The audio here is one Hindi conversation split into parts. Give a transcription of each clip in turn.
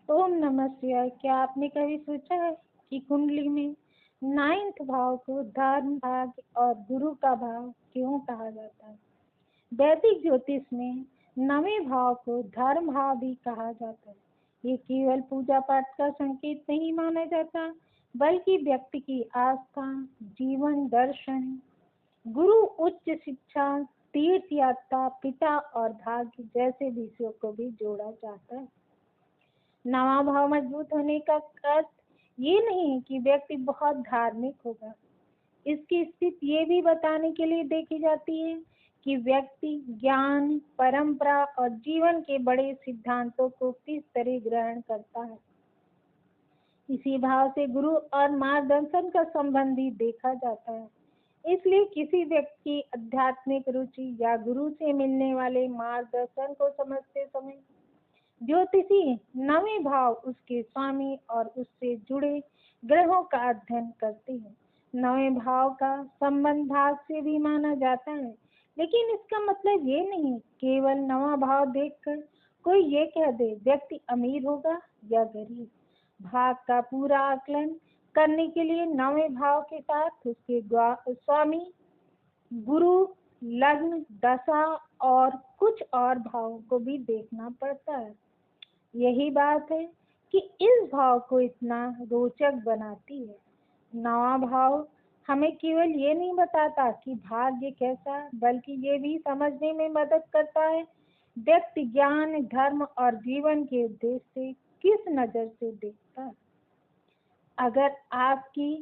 ओम नमः शिवाय। क्या आपने कभी सोचा है कि कुंडली में 9th भाव को धर्म भाग और गुरु का भाव क्यों कहा जाता है? वैदिक ज्योतिष में 9वें भाव को धर्म भाव भी कहा जाता है। ये केवल पूजा पाठ का संकेत नहीं माना जाता, बल्कि व्यक्ति की आस्था, जीवन दर्शन, गुरु, उच्च शिक्षा, तीर्थ यात्रा, पिता और भाग्य जैसे विषयों को भी जोड़ा जाता है। नवा भाव मजबूत होने का अर्थ ये नहीं है कि व्यक्ति बहुत धार्मिक होगा। इसकी स्थिति ये भी बताने के लिए देखी जाती है कि व्यक्ति ज्ञान, परंपरा और जीवन के बड़े सिद्धांतों को किस तरह ग्रहण करता है। इसी भाव से गुरु और मार्गदर्शन का संबंध भी देखा जाता है। इसलिए किसी व्यक्ति की आध्यात्मिक रुचि या गुरु से मिलने वाले मार्गदर्शन को समझते समय ज्योतिषी 9वें भाव, उसके स्वामी और उससे जुड़े ग्रहों का अध्ययन करते हैं। 9वें भाव का संबंध भाग से भी माना जाता है, लेकिन इसका मतलब ये नहीं केवल 9वां भाव देखकर कोई ये कह दे व्यक्ति अमीर होगा या गरीब। भाग का पूरा आकलन करने के लिए 9वें भाव के साथ उसके स्वामी, गुरु, लग्न, दशा और कुछ और भावों को भी देखना पड़ता है। यही बात है कि इस भाव को इतना रोचक बनाती है। 9वां भाव हमें केवल ये नहीं बताता कि भाग्य कैसा, बल्कि ये भी समझने में मदद करता है व्यक्ति ज्ञान, धर्म और जीवन के उद्देश्य से किस नजर से देखता है। अगर आपकी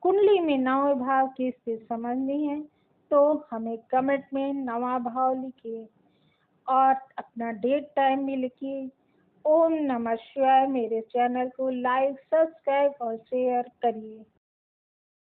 कुंडली में 9वें भाव की स्थिति समझनी है तो हमें कमेंट में 9वां भाव लिखिए और अपना डेट टाइम भी लिखिए। ओम नमः शिवाय। मेरे चैनल को लाइक, सब्सक्राइब और शेयर करिए।